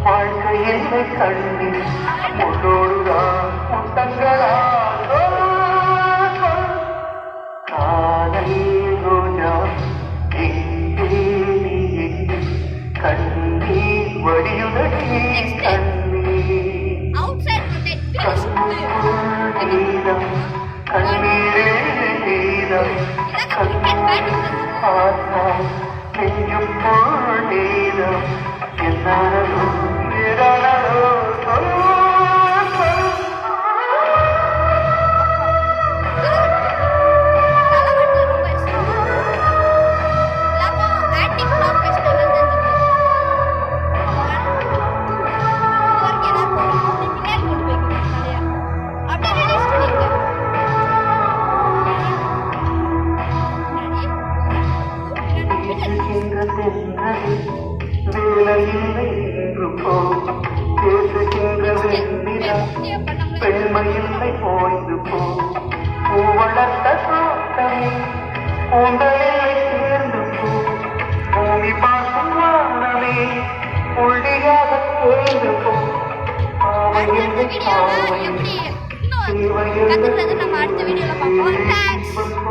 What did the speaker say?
வாழ்க்கையில் கண்ணி முன்னோடுதான் முத்தங்களா காதல் ரோஜா கண்ணீர் வடியுதடி கண்ணீர் நீதம் கண்ணீரே நீதம் பார்த்தால் நெஞ்சும் போல் நீதம் என்னாலோ ஏதானோ பெண்மையில்லை போய்ந்து போ பூவளர்த்த தோட்டமே பூந்தலில்லை சேர்ந்து போ பூமி பார்க்கும் வானமே புள்ளியாக சேர்ந்து போ பாவையில்லை பாவை நம்ம அடுத்த வீடியோல பார்ப்போம்.